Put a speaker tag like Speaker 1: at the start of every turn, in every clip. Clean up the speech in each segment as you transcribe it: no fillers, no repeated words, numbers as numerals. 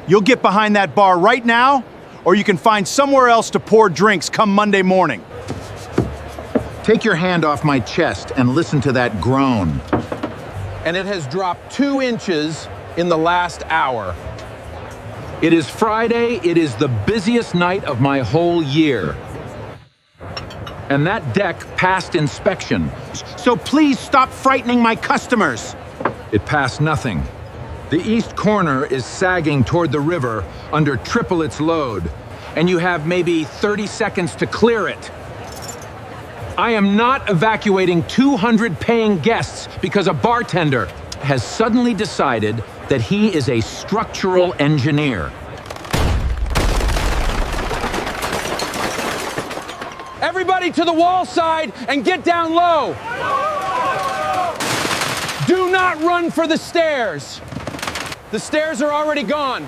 Speaker 1: You'll get behind that bar right now, or you can find somewhere else to pour drinks come Monday morning.
Speaker 2: Take your hand off my chest and listen to that groan.
Speaker 3: And it has dropped 2 inches in the last hour. It is Friday. It is the busiest night of my whole year. And that deck passed inspection.
Speaker 2: So please stop frightening my customers.
Speaker 3: It passed nothing. The east corner is sagging toward the river under triple its load, and you have maybe 30 seconds to clear it. I am not evacuating 200 paying guests because a bartender has suddenly decided that he is a structural engineer. Everybody to the wall side and get down low. Do not run for the stairs. The stairs are already gone.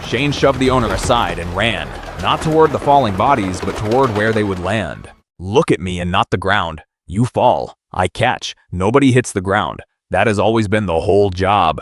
Speaker 4: Shane shoved the owner aside and ran, not toward the falling bodies, but toward where they would land. Look at me and not the ground. You fall. I catch. Nobody hits the ground. That has always been the whole job.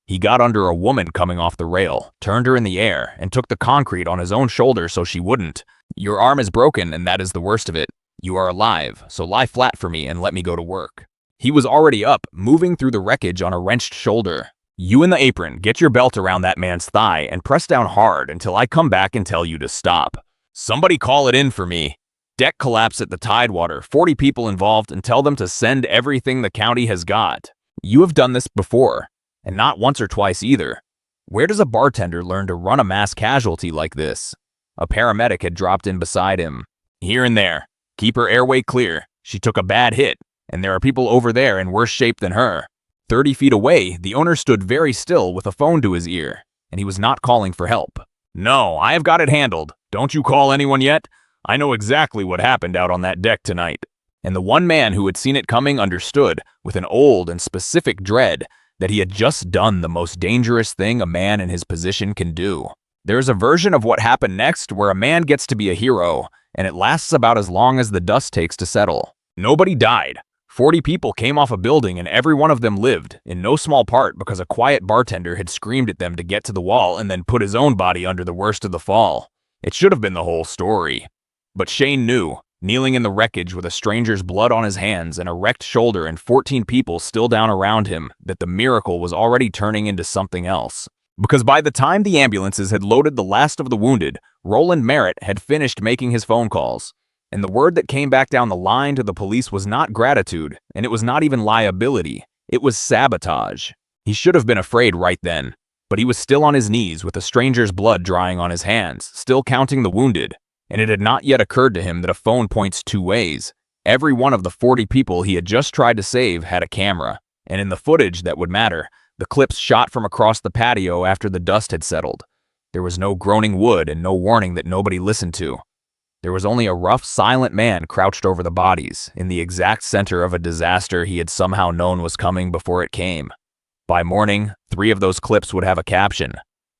Speaker 4: He got under a woman coming off the rail, turned her in the air, and took the concrete on his own shoulder so she wouldn't. Your arm is broken, and that is the worst of it. You are alive, so lie flat for me and let me go to work. He was already up, moving through the wreckage on a wrenched shoulder. You in the apron, get your belt around that man's thigh and press down hard until I come back and tell you to stop. Somebody call it in for me. Deck collapse at the Tidewater, 40 people involved, and tell them to send everything the county has got. You have done this before, and not once or twice either. Where does a bartender learn to run a mass casualty like this? A paramedic had dropped in beside him. Here and there. Keep her airway clear. She took a bad hit, and there are people over there in worse shape than her. 30 feet away, the owner stood very still with a phone to his ear, and he was not calling for help. No, I have got it handled. Don't you call anyone yet? I know exactly what happened out on that deck tonight. And the one man who had seen it coming understood, with an old and specific dread, that he had just done the most dangerous thing a man in his position can do. There is a version of what happened next where a man gets to be a hero, and it lasts about as long as the dust takes to settle. Nobody died. 40 people came off a building and every one of them lived, in no small part because a quiet bartender had screamed at them to get to the wall and then put his own body under the worst of the fall. It should have been the whole story. But Shane knew, kneeling in the wreckage with a stranger's blood on his hands and a wrecked shoulder and 14 people still down around him, that the miracle was already turning into something else. Because by the time the ambulances had loaded the last of the wounded, Roland Merritt had finished making his phone calls. And the word that came back down the line to the police was not gratitude, and it was not even liability. It was sabotage. He should have been afraid right then, but he was still on his knees with a stranger's blood drying on his hands, still counting the wounded. And it had not yet occurred to him that a phone points 2 ways. Every one of the 40 people he had just tried to save had a camera, and in the footage that would matter, the clips shot from across the patio after the dust had settled. There was no groaning wood and no warning that nobody listened to. There was only a rough, silent man crouched over the bodies, in the exact center of a disaster he had somehow known was coming before it came. By morning, 3 of those clips would have a caption,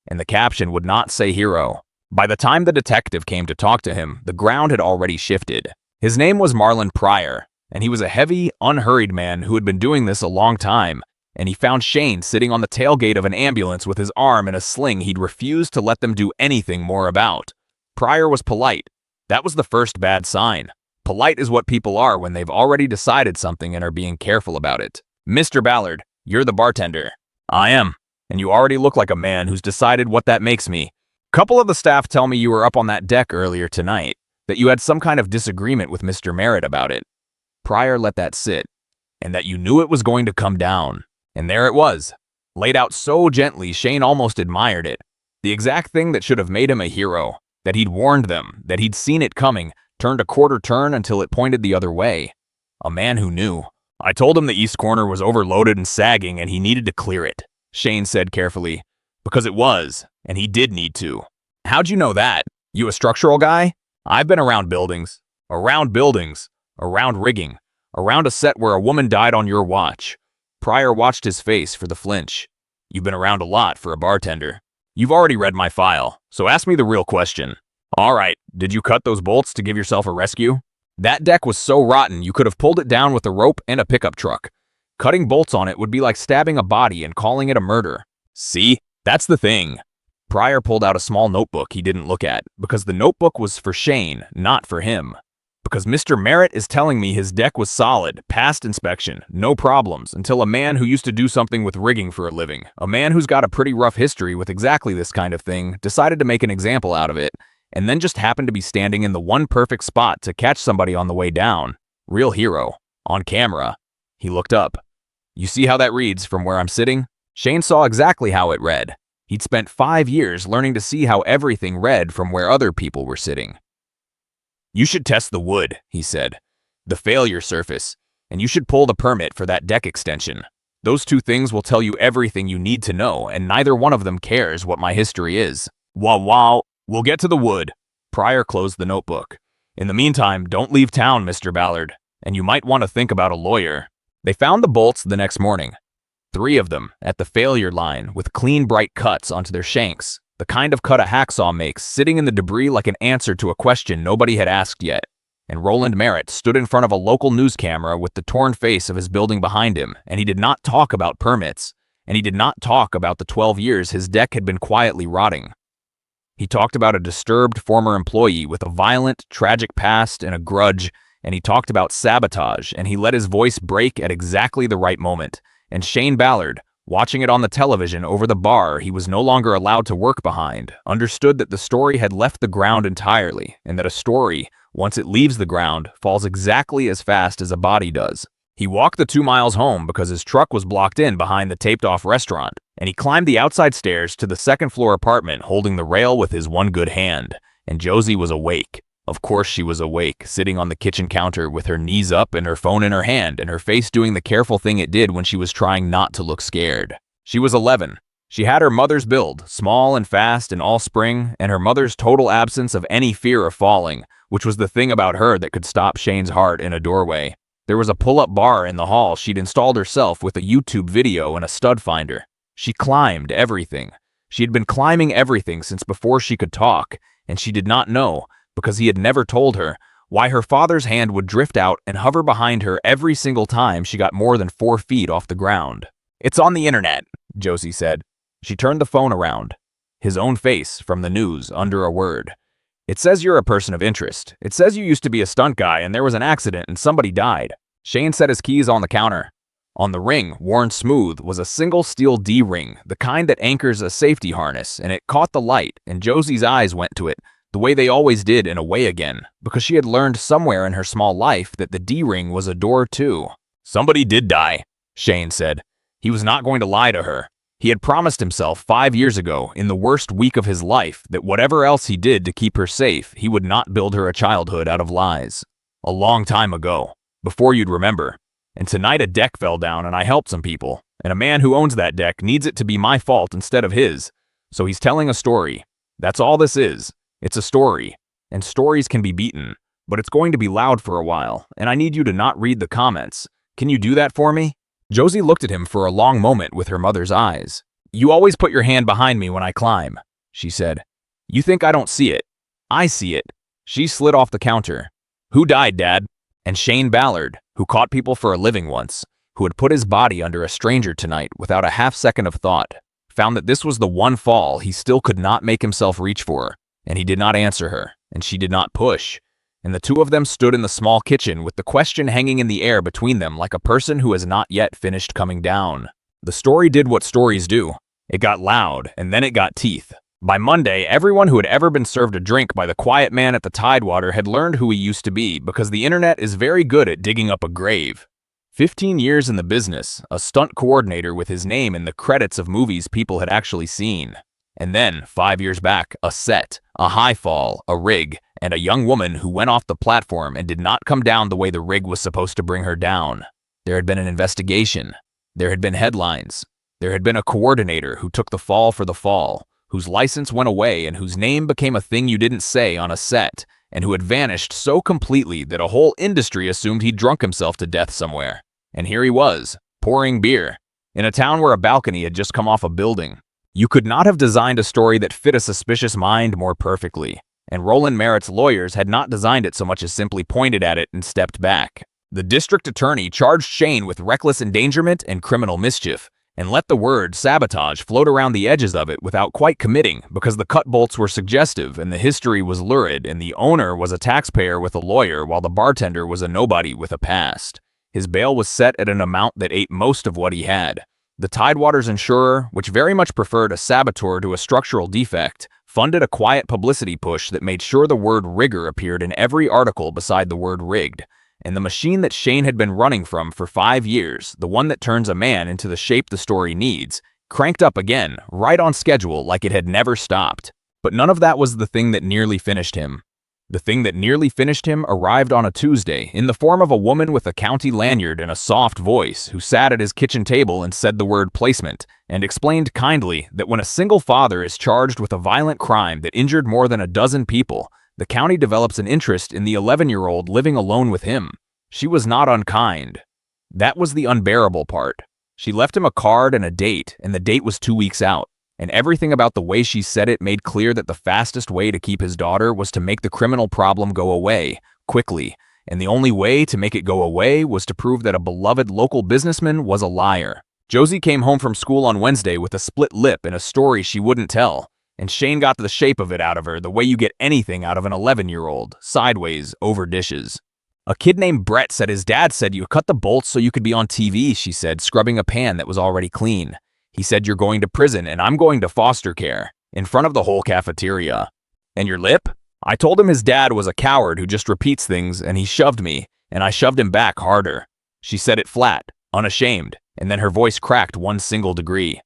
Speaker 4: and the caption would not say hero. By the time the detective came to talk to him, the ground had already shifted. His name was Marlon Pryor, and he was a heavy, unhurried man who had been doing this a long time, and he found Shane sitting on the tailgate of an ambulance with his arm in a sling he'd refused to let them do anything more about. Pryor was polite. That was the first bad sign. Polite is what people are when they've already decided something and are being careful about it. Mr. Ballard, you're the bartender. I am, and you already look like a man who's decided what that makes me. Couple of the staff tell me you were up on that deck earlier tonight, that you had some kind of disagreement with Mr. Merritt about it. Pryor let that sit, and that you knew it was going to come down. And there it was, laid out so gently Shane almost admired it. The exact thing that should have made him a hero, that he'd warned them, that he'd seen it coming, turned a quarter turn until it pointed the other way. A man who knew. I told him the east corner was overloaded and sagging and he needed to clear it, Shane said carefully. Because it was, and he did need to. How'd you know that? You a structural guy? I've been around buildings, around rigging, around a set where a woman died on your watch. Pryor watched his face for the flinch. You've been around a lot for a bartender. You've already read my file, so ask me the real question. All right, did you cut those bolts to give yourself a rescue? That deck was so rotten you could have pulled it down with a rope and a pickup truck. Cutting bolts on it would be like stabbing a body and calling it a murder. See? That's the thing. Pryor pulled out a small notebook he didn't look at, because the notebook was for Shane, not for him. Because Mr. Merritt is telling me his deck was solid, passed inspection, no problems, until a man who used to do something with rigging for a living, a man who's got a pretty rough history with exactly this kind of thing, decided to make an example out of it, and then just happened to be standing in the one perfect spot to catch somebody on the way down. Real hero. On camera. He looked up. You see how that reads from where I'm sitting? Shane saw exactly how it read. He'd spent 5 years learning to see how everything read from where other people were sitting. You should test the wood, he said. The failure surface. And you should pull the permit for that deck extension. Those two things will tell you everything you need to know, and neither one of them cares what my history is. Wow. We'll get to the wood. Pryor closed the notebook. In the meantime, don't leave town, Mr. Ballard. And you might want to think about a lawyer. They found the bolts the next morning. 3 of them at the failure line with clean, bright cuts onto their shanks. The kind of cut a hacksaw makes, sitting in the debris like an answer to a question nobody had asked yet. And Roland Merritt stood in front of a local news camera with the torn face of his building behind him, and he did not talk about permits, and he did not talk about the 12 years his deck had been quietly rotting. He talked about a disturbed former employee with a violent, tragic past and a grudge, and he talked about sabotage, and he let his voice break at exactly the right moment. And Shane Ballard, watching it on the television over the bar he was no longer allowed to work behind, understood that the story had left the ground entirely, and that a story, once it leaves the ground, falls exactly as fast as a body does. He walked the 2 miles home because his truck was blocked in behind the taped-off restaurant, and he climbed the outside stairs to the second-floor apartment holding the rail with his one good hand. And Josie was awake. Of course she was awake, sitting on the kitchen counter with her knees up and her phone in her hand, and her face doing the careful thing it did when she was trying not to look scared. She was 11. She had her mother's build, small and fast and all spring, and her mother's total absence of any fear of falling, which was the thing about her that could stop Shane's heart in a doorway. There was a pull-up bar in the hall she'd installed herself with a YouTube video and a stud finder. She climbed everything. She had been climbing everything since before she could talk, and she did not know, because he had never told her, why her father's hand would drift out and hover behind her every single time she got more than 4 feet off the ground. It's on the internet, Josie said. She turned the phone around. His own face from the news under a word. It says you're a person of interest. It says you used to be a stunt guy and there was an accident and somebody died. Shane set his keys on the counter. On the ring, worn smooth, was a single steel D-ring, the kind that anchors a safety harness, and it caught the light, and Josie's eyes went to it, the way they always did in a way again, because she had learned somewhere in her small life that the D-ring was a door too. Somebody did die, Shane said. He was not going to lie to her. He had promised himself 5 years ago, in the worst week of his life, that whatever else he did to keep her safe, he would not build her a childhood out of lies. A long time ago, before you'd remember. And tonight a deck fell down and I helped some people, and a man who owns that deck needs it to be my fault instead of his. So he's telling a story. That's all this is. It's a story, and stories can be beaten, but it's going to be loud for a while, and I need you to not read the comments. Can you do that for me? Josie looked at him for a long moment with her mother's eyes. You always put your hand behind me when I climb, she said. You think I don't see it. I see it. She slid off the counter. Who died, Dad? And Shane Ballard, who caught people for a living once, who had put his body under a stranger tonight without a half second of thought, found that this was the one fall he still could not make himself reach for. And he did not answer her, and she did not push. And the two of them stood in the small kitchen with the question hanging in the air between them like a person who has not yet finished coming down. The story did what stories do. It got loud, and then it got teeth. By Monday, everyone who had ever been served a drink by the quiet man at the Tidewater had learned who he used to be, because the internet is very good at digging up a grave. 15 years in the business, a stunt coordinator with his name in the credits of movies people had actually seen. And then, 5 years back, a set, a high fall, a rig, and a young woman who went off the platform and did not come down the way the rig was supposed to bring her down. There had been an investigation. There had been headlines. There had been a coordinator who took the fall for the fall, whose license went away and whose name became a thing you didn't say on a set, and who had vanished so completely that a whole industry assumed he'd drunk himself to death somewhere. And here he was, pouring beer, in a town where a balcony had just come off a building. You could not have designed a story that fit a suspicious mind more perfectly, and Roland Merritt's lawyers had not designed it so much as simply pointed at it and stepped back. The district attorney charged Shane with reckless endangerment and criminal mischief, and let the word sabotage float around the edges of it without quite committing because the cut bolts were suggestive and the history was lurid and the owner was a taxpayer with a lawyer while the bartender was a nobody with a past. His bail was set at an amount that ate most of what he had. The Tidewater's insurer, which very much preferred a saboteur to a structural defect, funded a quiet publicity push that made sure the word rigger appeared in every article beside the word rigged. And the machine that Shane had been running from for 5 years, the one that turns a man into the shape the story needs, cranked up again, right on schedule like it had never stopped. But none of that was the thing that nearly finished him. The thing that nearly finished him arrived on a Tuesday in the form of a woman with a county lanyard and a soft voice who sat at his kitchen table and said the word placement, and explained kindly that when a single father is charged with a violent crime that injured more than a dozen people, the county develops an interest in the 11-year-old living alone with him. She was not unkind. That was the unbearable part. She left him a card and a date, and the date was 2 weeks out. And everything about the way she said it made clear that the fastest way to keep his daughter was to make the criminal problem go away, quickly. And the only way to make it go away was to prove that a beloved local businessman was a liar. Josie came home from school on Wednesday with a split lip and a story she wouldn't tell. And Shane got the shape of it out of her the way you get anything out of an 11-year-old, sideways, over dishes. A kid named Brett said his dad said you cut the bolts so you could be on TV, she said, scrubbing a pan that was already clean. He said you're going to prison and I'm going to foster care, in front of the whole cafeteria. And your lip? I told him his dad was a coward who just repeats things and he shoved me, and I shoved him back harder. She said it flat, unashamed, and then her voice cracked 1 single degree.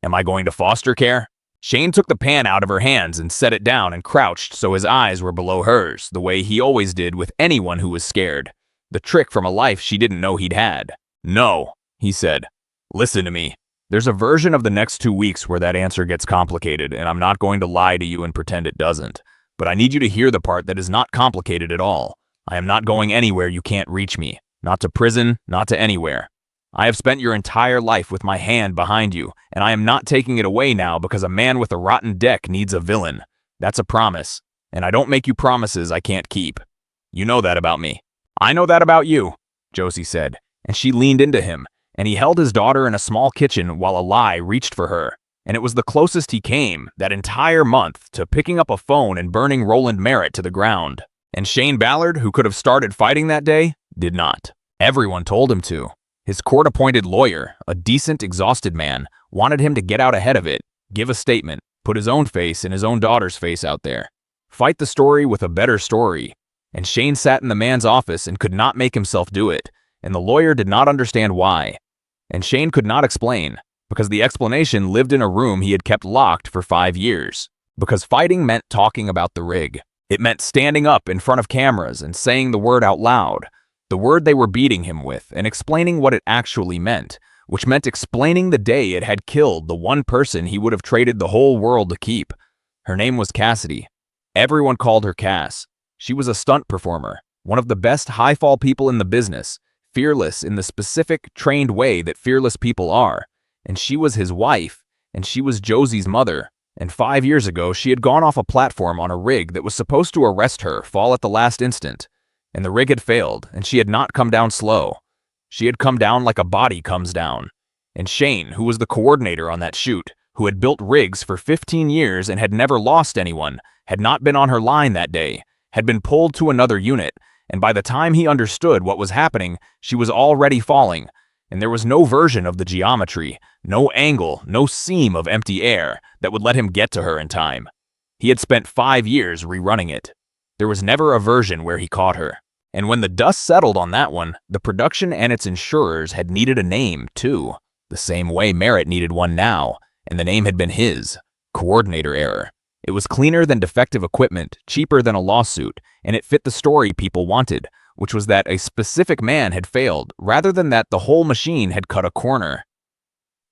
Speaker 4: Am I going to foster care? Shane took the pan out of her hands and set it down and crouched so his eyes were below hers, the way he always did with anyone who was scared. The trick from a life she didn't know he'd had. No, he said. Listen to me. There's a version of the next 2 weeks where that answer gets complicated, and I'm not going to lie to you and pretend it doesn't. But I need you to hear the part that is not complicated at all. I am not going anywhere you can't reach me. Not to prison, not to anywhere. I have spent your entire life with my hand behind you, and I am not taking it away now because a man with a rotten deck needs a villain. That's a promise, and I don't make you promises I can't keep. You know that about me. I know that about you, Josie said, and she leaned into him, and he held his daughter in a small kitchen while a lie reached for her, and it was the closest he came, that entire month, to picking up a phone and burning Roland Merritt to the ground. And Shane Ballard, who could have started fighting that day, did not. Everyone told him to. His court-appointed lawyer, a decent, exhausted man, wanted him to get out ahead of it, give a statement, put his own face and his own daughter's face out there. Fight the story with a better story. And Shane sat in the man's office and could not make himself do it, and the lawyer did not understand why. And Shane could not explain, because the explanation lived in a room he had kept locked for 5 years. Because fighting meant talking about the rig. It meant standing up in front of cameras and saying the word out loud. The word they were beating him with, and explaining what it actually meant, which meant explaining the day it had killed the one person he would have traded the whole world to keep. Her name was Cassidy. Everyone called her Cass. She was a stunt performer, one of the best high-fall people in the business, fearless in the specific, trained way that fearless people are. And she was his wife, and she was Josie's mother. And 5 years ago, she had gone off a platform on a rig that was supposed to arrest her, fall at the last instant. And the rig had failed, and she had not come down slow. She had come down like a body comes down. And Shane, who was the coordinator on that shoot, who had built rigs for 15 years and had never lost anyone, had not been on her line that day, had been pulled to another unit, and by the time he understood what was happening, she was already falling, and there was no version of the geometry, no angle, no seam of empty air that would let him get to her in time. He had spent 5 years rerunning it. There was never a version where he caught her. And when the dust settled on that one, the production and its insurers had needed a name, too, the same way Merritt needed one now, and the name had been his, coordinator error. It was cleaner than defective equipment, cheaper than a lawsuit, and it fit the story people wanted, which was that a specific man had failed, rather than that the whole machine had cut a corner.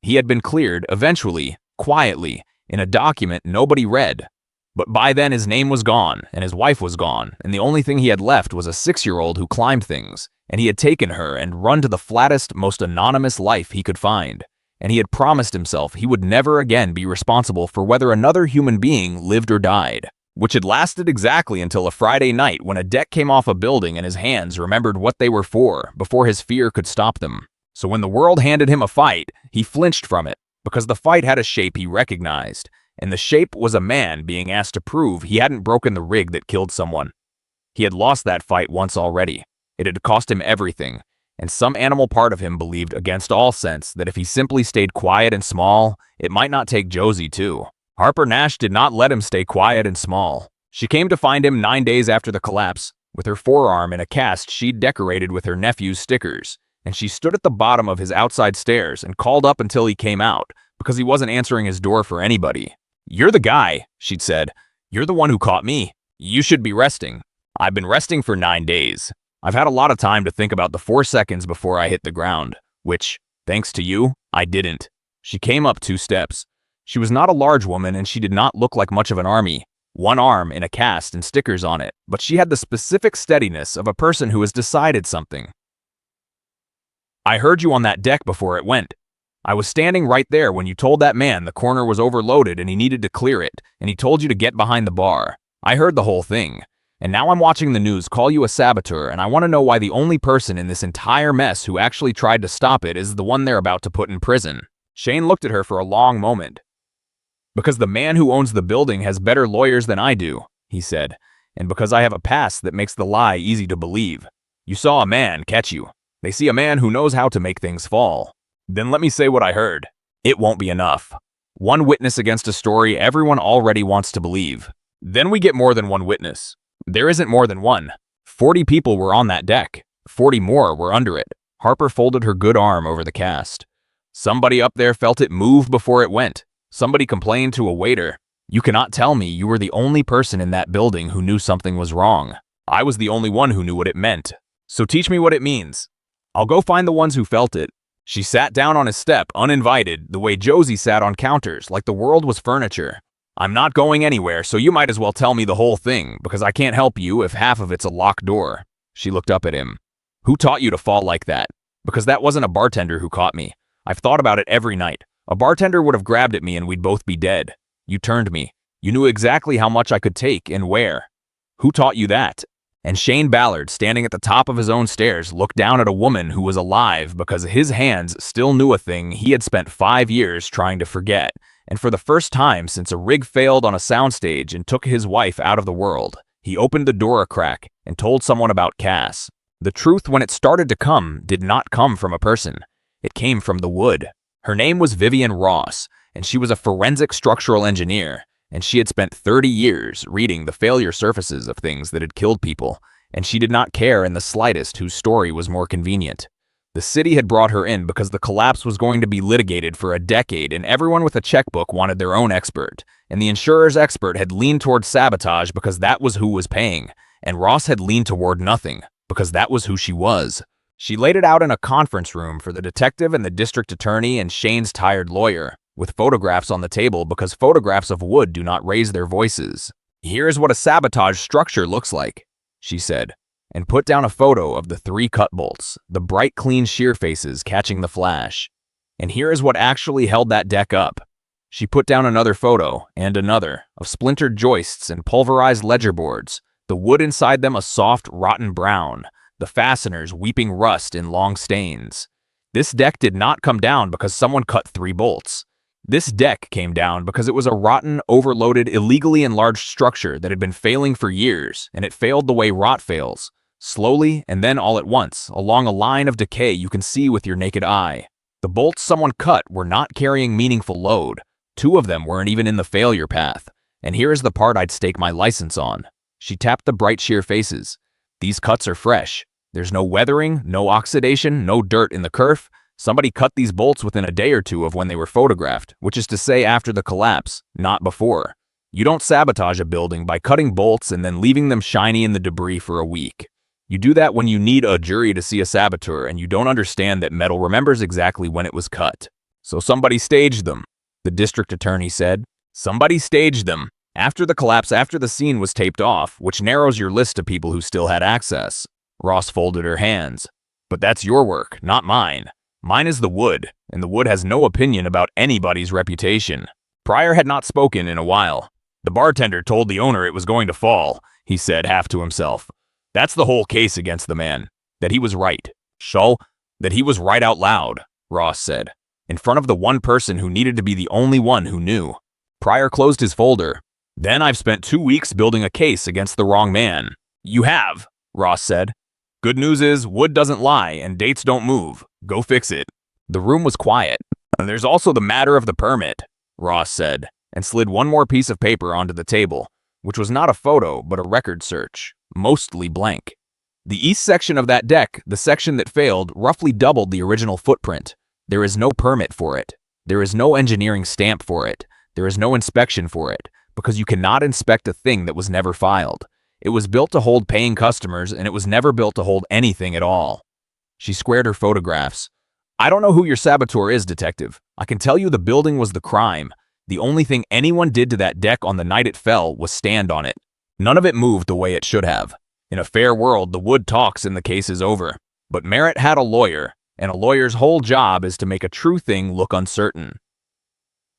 Speaker 4: He had been cleared, eventually, quietly, in a document nobody read. But by then his name was gone, and his wife was gone, and the only thing he had left was a 6-year-old who climbed things, and he had taken her and run to the flattest, most anonymous life he could find. And he had promised himself he would never again be responsible for whether another human being lived or died, which had lasted exactly until a Friday night when a deck came off a building and his hands remembered what they were for before his fear could stop them. So when the world handed him a fight, he flinched from it, because the fight had a shape he recognized, and the shape was a man being asked to prove he hadn't broken the rig that killed someone. He had lost that fight once already. It had cost him everything, and some animal part of him believed against all sense that if he simply stayed quiet and small, it might not take Josie too. Harper Nash did not let him stay quiet and small. She came to find him 9 days after the collapse, with her forearm in a cast she'd decorated with her nephew's stickers, and she stood at the bottom of his outside stairs and called up until he came out, because he wasn't answering his door for anybody. "You're the guy," she'd said. "You're the one who caught me. You should be resting." "I've been resting for 9 days. I've had a lot of time to think about the 4 seconds before I hit the ground, which, thanks to you, I didn't." She came up 2 steps. She was not a large woman, and she did not look like much of an army. One arm in a cast and stickers on it, but she had the specific steadiness of a person who has decided something. "I heard you on that deck before it went. I was standing right there when you told that man the corner was overloaded and he needed to clear it, and he told you to get behind the bar. I heard the whole thing. And now I'm watching the news call you a saboteur, and I want to know why the only person in this entire mess who actually tried to stop it is the one they're about to put in prison." Shane looked at her for a long moment. "Because the man who owns the building has better lawyers than I do," he said, "and because I have a past that makes the lie easy to believe. You saw a man catch you. They see a man who knows how to make things fall. Then let me say what I heard. It won't be enough. One witness against a story everyone already wants to believe. Then we get more than one witness. There isn't more than one. 40 people were on that deck. 40 more were under it." Harper folded her good arm over the cast. "Somebody up there felt it move before it went. Somebody complained to a waiter. You cannot tell me you were the only person in that building who knew something was wrong. I was the only one who knew what it meant. So teach me what it means. I'll go find the ones who felt it." She sat down on a step, uninvited, the way Josie sat on counters, like the world was furniture. "I'm not going anywhere, so you might as well tell me the whole thing, because I can't help you if half of it's a locked door." She looked up at him. "Who taught you to fall like that? Because that wasn't a bartender who caught me. I've thought about it every night. A bartender would have grabbed at me and we'd both be dead. You turned me. You knew exactly how much I could take and where. Who taught you that?" And Shane Ballard, standing at the top of his own stairs, looked down at a woman who was alive because his hands still knew a thing he had spent 5 years trying to forget. And for the first time since a rig failed on a soundstage and took his wife out of the world, he opened the door a crack and told someone about Cass. The truth, when it started to come, did not come from a person. It came from the wood. Her name was Vivian Ross, and she was a forensic structural engineer, and she had spent 30 years reading the failure surfaces of things that had killed people, and she did not care in the slightest whose story was more convenient. The city had brought her in because the collapse was going to be litigated for a decade, and everyone with a checkbook wanted their own expert, and the insurer's expert had leaned toward sabotage because that was who was paying, and Ross had leaned toward nothing because that was who she was. She laid it out in a conference room for the detective and the district attorney and Shane's tired lawyer, with photographs on the table because photographs of wood do not raise their voices. "Here is what a sabotage structure looks like," she said, and put down a photo of the 3 cut bolts, the bright clean shear faces catching the flash. "And here is what actually held that deck up." She put down another photo, and another, of splintered joists and pulverized ledger boards, the wood inside them a soft, rotten brown, the fasteners weeping rust in long stains. This deck did not come down because someone cut 3 bolts. This deck came down because it was a rotten, overloaded, illegally enlarged structure that had been failing for years, and it failed the way rot fails, slowly and then all at once, along a line of decay you can see with your naked eye. The bolts someone cut were not carrying meaningful load. 2 of them weren't even in the failure path. And here is the part I'd stake my license on. She tapped the bright sheer faces. "These cuts are fresh. There's no weathering, no oxidation, no dirt in the kerf. Somebody cut these bolts within a day or 2 of when they were photographed, which is to say after the collapse, not before. You don't sabotage a building by cutting bolts and then leaving them shiny in the debris for a week. You do that when you need a jury to see a saboteur and you don't understand that metal remembers exactly when it was cut. So somebody staged them," the district attorney said. "Somebody staged them. After the collapse, after the scene was taped off, which narrows your list of people who still had access." Ross folded her hands. "But that's your work, not mine. Mine is the wood, and the wood has no opinion about anybody's reputation." Pryor had not spoken in a while. "The bartender told the owner it was going to fall," he said half to himself. "That's the whole case against the man, that he was right. Shull, That he was right out loud, Ross said, in front of the one person who needed to be the only one who knew. Pryor closed his folder. Then I've spent 2 weeks building a case against the wrong man. You have, Ross said. Good news is, wood doesn't lie and dates don't move. Go fix it. The room was quiet. There's also the matter of the permit, Ross said, and slid one more piece of paper onto the table, which was not a photo but a record search, mostly blank. The east section of that deck, the section that failed, roughly doubled the original footprint. There is no permit for it. There is no engineering stamp for it. There is no inspection for it, because you cannot inspect a thing that was never filed. It was built to hold paying customers, and it was never built to hold anything at all. She squared her photographs. I don't know who your saboteur is, detective. I can tell you the building was the crime. The only thing anyone did to that deck on the night it fell was stand on it. None of it moved the way it should have. In a fair world, the wood talks and the case is over. But Merritt had a lawyer, and a lawyer's whole job is to make a true thing look uncertain.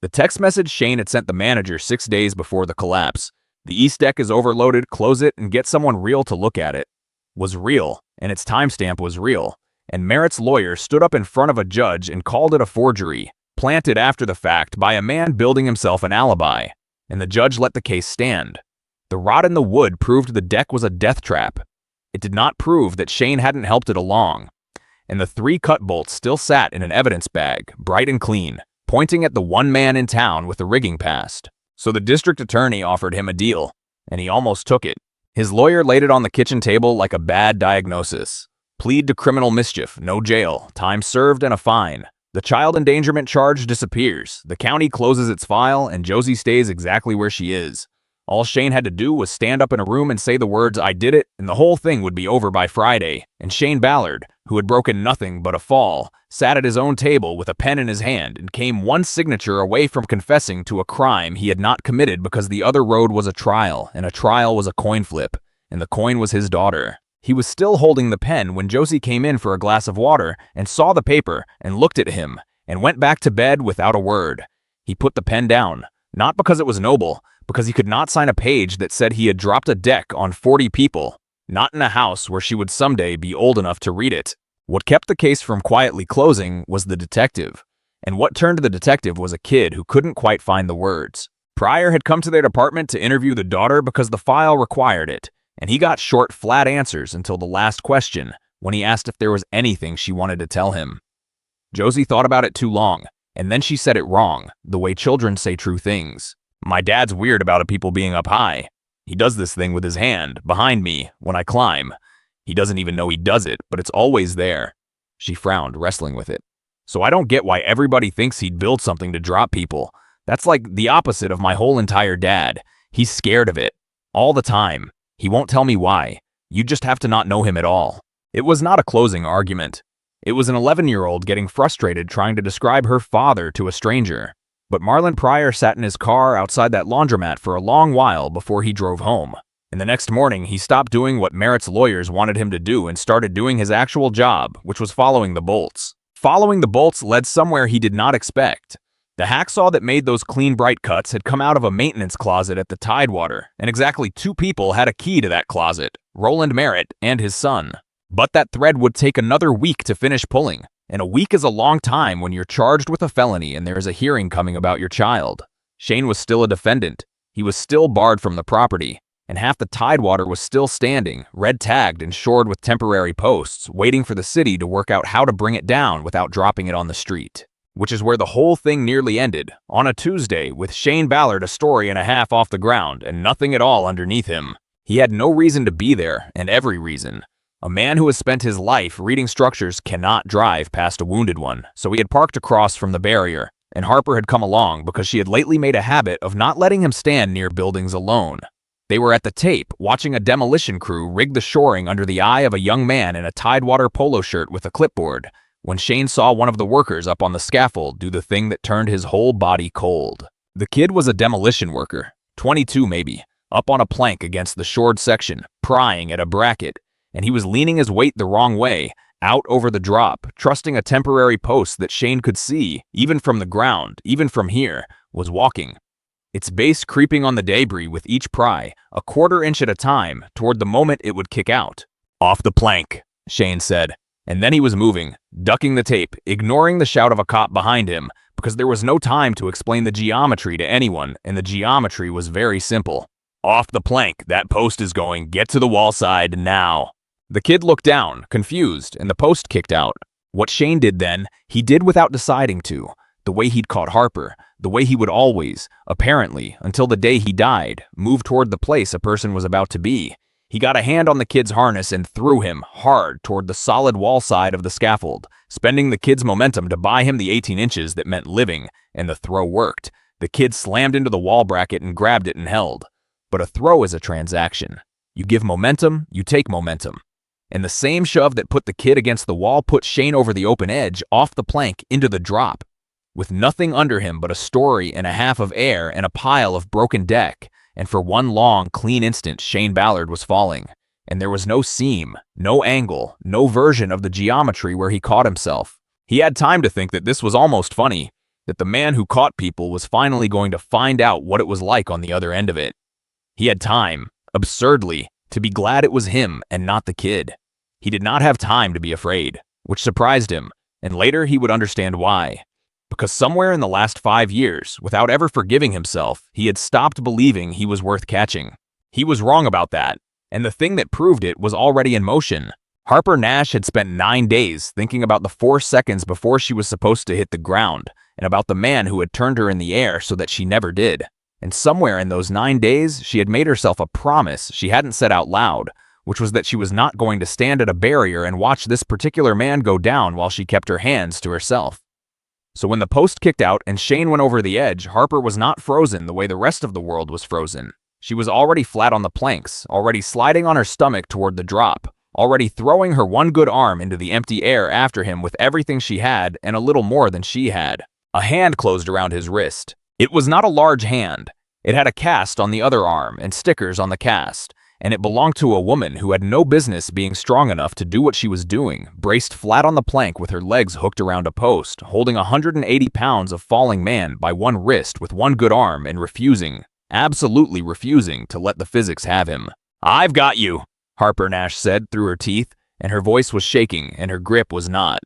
Speaker 4: The text message Shane had sent the manager 6 days before the collapse. The east deck is overloaded, close it, and get someone real to look at it. Was real, and its timestamp was real. And Merritt's lawyer stood up in front of a judge and called it a forgery, planted after the fact by a man building himself an alibi. And the judge let the case stand. The rot in the wood proved the deck was a death trap. It did not prove that Shane hadn't helped it along. And the 3 cut bolts still sat in an evidence bag, bright and clean, pointing at the one man in town with the rigging past. So the district attorney offered him a deal, and he almost took it. His lawyer laid it on the kitchen table like a bad diagnosis. Plead to criminal mischief, no jail, time served and a fine. The child endangerment charge disappears. The county closes its file, and Josie stays exactly where she is. All Shane had to do was stand up in a room and say the words, "I did it," and the whole thing would be over by Friday. And Shane Ballard, who had broken nothing but a fall, sat at his own table with a pen in his hand and came one signature away from confessing to a crime he had not committed because the other road was a trial, and a trial was a coin flip, and the coin was his daughter. He was still holding the pen when Josie came in for a glass of water and saw the paper and looked at him and went back to bed without a word. He put the pen down, not because it was noble, because he could not sign a page that said he had dropped a deck on 40 people, not in a house where she would someday be old enough to read it. What kept the case from quietly closing was the detective, and what turned the detective was a kid who couldn't quite find the words. Pryor had come to their department to interview the daughter because the file required it, and he got short, flat answers until the last question, when he asked if there was anything she wanted to tell him. Josie thought about it too long, and then she said it wrong, the way children say true things. My dad's weird about people being up high. He does this thing with his hand, behind me, when I climb. He doesn't even know he does it, but it's always there. She frowned, wrestling with it. So I don't get why everybody thinks he'd build something to drop people. That's like the opposite of my whole entire dad. He's scared of it. All the time. He won't tell me why. You just have to not know him at all. It was not a closing argument. It was an 11-year-old getting frustrated trying to describe her father to a stranger. But Marlon Pryor sat in his car outside that laundromat for a long while before he drove home. And the next morning, he stopped doing what Merritt's lawyers wanted him to do and started doing his actual job, which was following the bolts. Following the bolts led somewhere he did not expect. The hacksaw that made those clean, bright cuts had come out of a maintenance closet at the Tidewater, and exactly 2 people had a key to that closet, Roland Merritt and his son. But that thread would take another week to finish pulling. And a week is a long time when you're charged with a felony and there is a hearing coming about your child. Shane was still a defendant. He was still barred from the property. And half the Tidewater was still standing, red-tagged and shored with temporary posts, waiting for the city to work out how to bring it down without dropping it on the street. Which is where the whole thing nearly ended, on a Tuesday, with Shane Ballard a story and a half off the ground and nothing at all underneath him. He had no reason to be there, and every reason. A man who has spent his life reading structures cannot drive past a wounded one, so he had parked across from the barrier, and Harper had come along because she had lately made a habit of not letting him stand near buildings alone. They were at the tape, watching a demolition crew rig the shoring under the eye of a young man in a Tidewater polo shirt with a clipboard, when Shane saw one of the workers up on the scaffold do the thing that turned his whole body cold. The kid was a demolition worker, 22 maybe, up on a plank against the shored section, prying at a bracket, and he was leaning his weight the wrong way, out over the drop, trusting a temporary post that Shane could see, even from the ground, even from here, was walking. Its base creeping on the debris with each pry, a quarter inch at a time, toward the moment it would kick out. "Off the plank," Shane said. And then he was moving, ducking the tape, ignoring the shout of a cop behind him, because there was no time to explain the geometry to anyone, and the geometry was very simple. Off the plank, that post is going, get to the wall side now. The kid looked down, confused, and the post kicked out. What Shane did then, he did without deciding to. The way he'd caught Harper, the way he would always, apparently, until the day he died, move toward the place a person was about to be. He got a hand on the kid's harness and threw him hard toward the solid wall side of the scaffold, spending the kid's momentum to buy him the 18 inches that meant living, and the throw worked. The kid slammed into the wall bracket and grabbed it and held. But a throw is a transaction. You give momentum, you take momentum. And the same shove that put the kid against the wall put Shane over the open edge, off the plank, into the drop. With nothing under him but a story and a half of air and a pile of broken deck, and for one long, clean instant, Shane Ballard was falling. And there was no seam, no angle, no version of the geometry where he caught himself. He had time to think that this was almost funny, that the man who caught people was finally going to find out what it was like on the other end of it. He had time, absurdly, to be glad it was him and not the kid. He did not have time to be afraid, which surprised him, and later he would understand why. Because somewhere in the last 5 years, without ever forgiving himself, he had stopped believing he was worth catching. He was wrong about that, and the thing that proved it was already in motion. Harper Nash had spent 9 days thinking about the 4 seconds before she was supposed to hit the ground, and about the man who had turned her in the air so that she never did. And somewhere in those 9 days, she had made herself a promise she hadn't said out loud, which was that she was not going to stand at a barrier and watch this particular man go down while she kept her hands to herself. So when the post kicked out and Shane went over the edge, Harper was not frozen the way the rest of the world was frozen. She was already flat on the planks, already sliding on her stomach toward the drop, already throwing her one good arm into the empty air after him with everything she had and a little more than she had. A hand closed around his wrist. It was not a large hand. It had a cast on the other arm and stickers on the cast, and it belonged to a woman who had no business being strong enough to do what she was doing, braced flat on the plank with her legs hooked around a post, holding 180 pounds of falling man by one wrist with one good arm and refusing, absolutely refusing, to let the physics have him. "I've got you," Harper Nash said through her teeth, and her voice was shaking and her grip was not.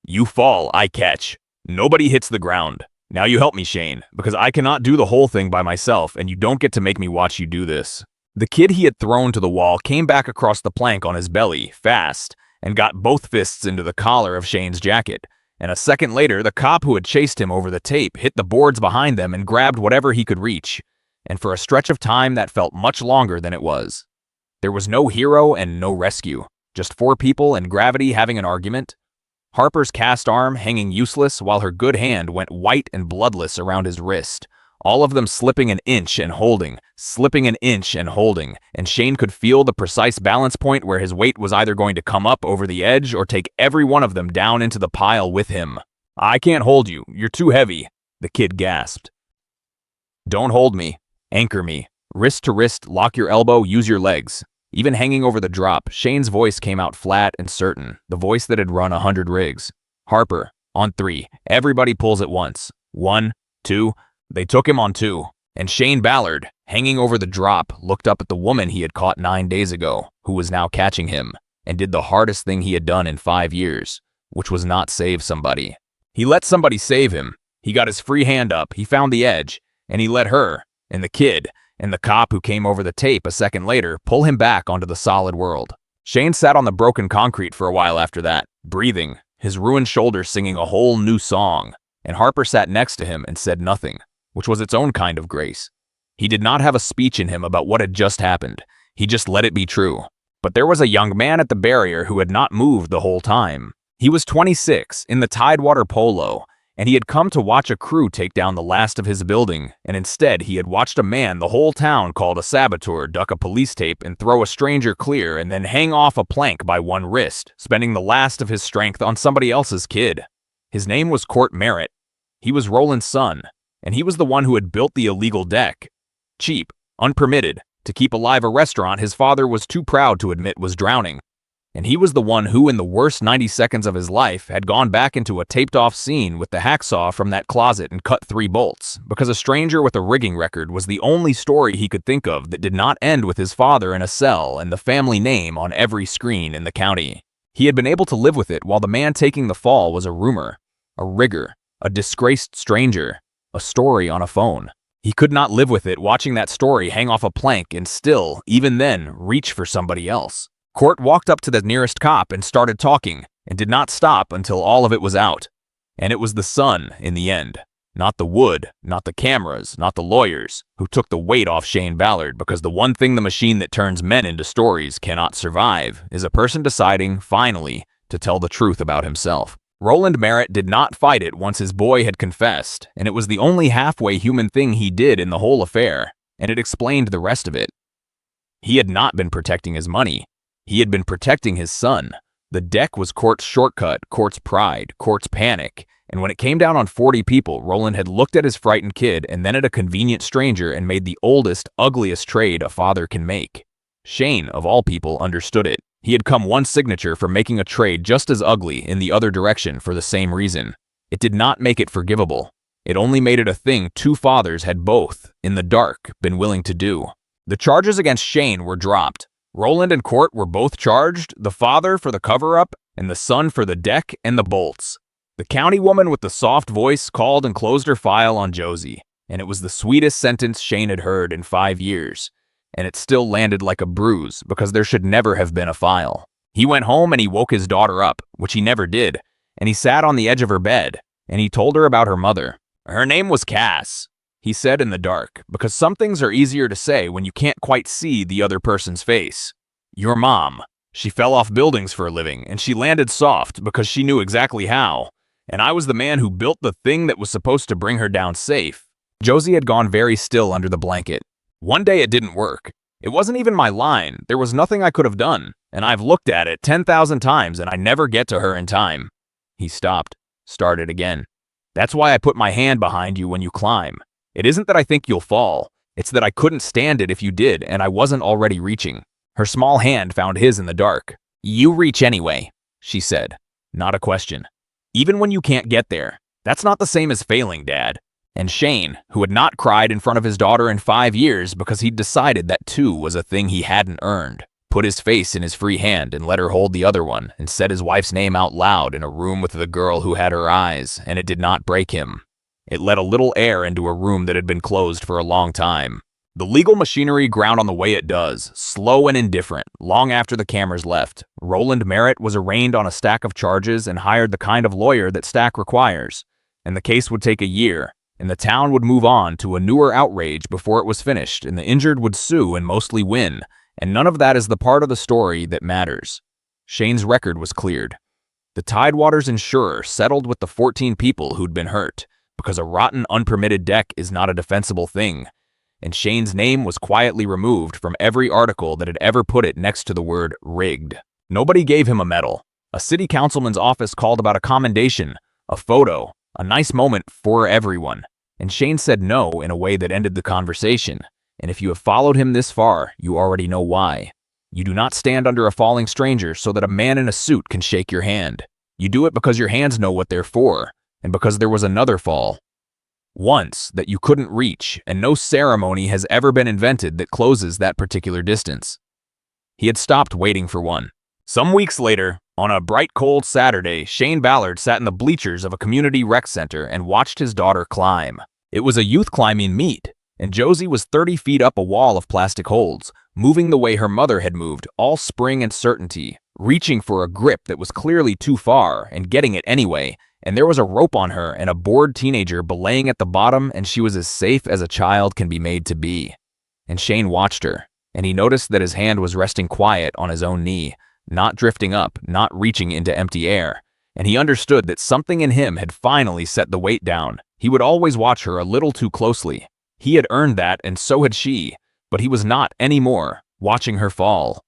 Speaker 4: "You fall, I catch. Nobody hits the ground. Now you help me, Shane, because I cannot do the whole thing by myself, and you don't get to make me watch you do this." The kid he had thrown to the wall came back across the plank on his belly, fast, and got both fists into the collar of Shane's jacket. And a second later, the cop who had chased him over the tape hit the boards behind them and grabbed whatever he could reach. And for a stretch of time, that felt much longer than it was. There was no hero and no rescue, just 4 people and gravity having an argument. Harper's cast arm hanging useless while her good hand went white and bloodless around his wrist. All of them slipping an inch and holding, slipping an inch and holding, and Shane could feel the precise balance point where his weight was either going to come up over the edge or take every one of them down into the pile with him. "I can't hold you. You're too heavy," the kid gasped. "Don't hold me. Anchor me. Wrist to wrist, lock your elbow, use your legs." Even hanging over the drop, Shane's voice came out flat and certain, the voice that had run 100 rigs. "Harper, on 3. Everybody pulls at once. 1, 2. They took him on 2. And Shane Ballard, hanging over the drop, looked up at the woman he had caught 9 days ago, who was now catching him, and did the hardest thing he had done in 5 years, which was not save somebody. He let somebody save him. He got his free hand up, he found the edge, and he let her, and the kid, and the cop who came over the tape a second later, pull him back onto the solid world. Shane sat on the broken concrete for a while after that, breathing, his ruined shoulders singing a whole new song, and Harper sat next to him and said nothing, which was its own kind of grace. He did not have a speech in him about what had just happened. He just let it be true. But there was a young man at the barrier who had not moved the whole time. He was 26, in the Tidewater Polo, and he had come to watch a crew take down the last of his building, and instead he had watched a man the whole town called a saboteur duck a police tape and throw a stranger clear and then hang off a plank by one wrist, spending the last of his strength on somebody else's kid. His name was Court Merritt. He was Roland's son, and he was the one who had built the illegal deck. Cheap, unpermitted, to keep alive a restaurant his father was too proud to admit was drowning. And he was the one who, in the worst 90 seconds of his life, had gone back into a taped-off scene with the hacksaw from that closet and cut 3 bolts, because a stranger with a rigging record was the only story he could think of that did not end with his father in a cell and the family name on every screen in the county. He had been able to live with it while the man taking the fall was a rumor, a rigger, a disgraced stranger, a story on a phone. He could not live with it watching that story hang off a plank and still, even then, reach for somebody else. Court walked up to the nearest cop and started talking, and did not stop until all of it was out. And it was the son, in the end. Not the wood, not the cameras, not the lawyers, who took the weight off Shane Ballard, because the one thing the machine that turns men into stories cannot survive is a person deciding, finally, to tell the truth about himself. Roland Merritt did not fight it once his boy had confessed, and it was the only halfway human thing he did in the whole affair, and it explained the rest of it. He had not been protecting his money. He had been protecting his son. The deck was Court's shortcut, Court's pride, Court's panic, and when it came down on 40 people, Roland had looked at his frightened kid and then at a convenient stranger and made the oldest, ugliest trade a father can make. Shane, of all people, understood it. He had come one signature from making a trade just as ugly in the other direction for the same reason. It did not make it forgivable. It only made it a thing two fathers had both, in the dark, been willing to do. The charges against Shane were dropped. Roland and Court were both charged, the father for the cover-up, and the son for the deck and the bolts. The county woman with the soft voice called and closed her file on Josie, and it was the sweetest sentence Shane had heard in 5 years. And it still landed like a bruise, because there should never have been a file. He went home and he woke his daughter up, which he never did, and he sat on the edge of her bed, and he told her about her mother. Her name was Cass, he said in the dark, because some things are easier to say when you can't quite see the other person's face. Your mom. She fell off buildings for a living, and she landed soft because she knew exactly how. And I was the man who built the thing that was supposed to bring her down safe. Josie had gone very still under the blanket. One day it didn't work. It wasn't even my line. There was nothing I could have done, and I've looked at it 10,000 times and I never get to her in time. He stopped, started again. That's why I put my hand behind you when you climb. It isn't that I think you'll fall. It's that I couldn't stand it if you did and I wasn't already reaching. Her small hand found his in the dark. You reach anyway, she said. Not a question. Even when you can't get there. That's not the same as failing, Dad. And Shane, who had not cried in front of his daughter in 5 years because he'd decided that too was a thing he hadn't earned, put his face in his free hand and let her hold the other one and said his wife's name out loud in a room with the girl who had her eyes, and it did not break him. It let a little air into a room that had been closed for a long time. The legal machinery ground on the way it does, slow and indifferent, long after the cameras left. Roland Merritt was arraigned on a stack of charges and hired the kind of lawyer that stack requires. And the case would take a year, and the town would move on to a newer outrage before it was finished, and the injured would sue and mostly win, and none of that is the part of the story that matters. Shane's record was cleared. The Tidewater's insurer settled with the 14 people who'd been hurt, because a rotten, unpermitted deck is not a defensible thing, and Shane's name was quietly removed from every article that had ever put it next to the word rigged. Nobody gave him a medal. A city councilman's office called about a commendation, a photo, a nice moment for everyone. And Shane said no in a way that ended the conversation. And if you have followed him this far, you already know why. You do not stand under a falling stranger so that a man in a suit can shake your hand. You do it because your hands know what they're for, and because there was another fall. Once that you couldn't reach, and no ceremony has ever been invented that closes that particular distance. He had stopped waiting for one. Some weeks later, on a bright cold Saturday, Shane Ballard sat in the bleachers of a community rec center and watched his daughter climb. It was a youth climbing meet, and Josie was 30 feet up a wall of plastic holds, moving the way her mother had moved, all spring and certainty, reaching for a grip that was clearly too far and getting it anyway, and there was a rope on her and a bored teenager belaying at the bottom, and she was as safe as a child can be made to be. And Shane watched her, and he noticed that his hand was resting quiet on his own knee, not drifting up, not reaching into empty air, and he understood that something in him had finally set the weight down. He would always watch her a little too closely. He had earned that, and so had she, but he was not anymore watching her fall.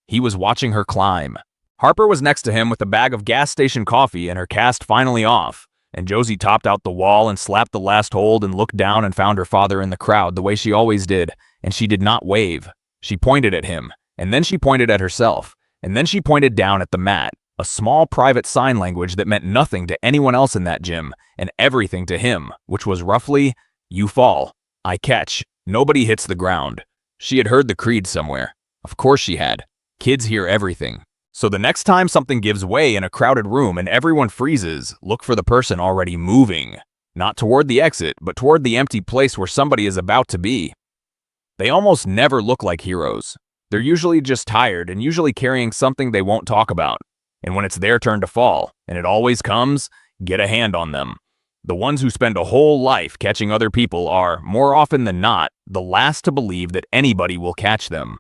Speaker 4: He was watching her climb. Harper was next to him with a bag of gas station coffee and her cast finally off, and Josie topped out the wall and slapped the last hold and looked down and found her father in the crowd the way she always did, and she did not wave. She pointed at him, and then she pointed at herself, and then she pointed down at the mat, a small private sign language that meant nothing to anyone else in that gym, and everything to him, which was roughly, you fall, I catch, nobody hits the ground. She had heard the creed somewhere. Of course she had. Kids hear everything. So the next time something gives way in a crowded room and everyone freezes, look for the person already moving. Not toward the exit, but toward the empty place where somebody is about to be. They almost never look like heroes. They're usually just tired and usually carrying something they won't talk about. And when it's their turn to fall, and it always comes, get a hand on them. The ones who spend a whole life catching other people are, more often than not, the last to believe that anybody will catch them.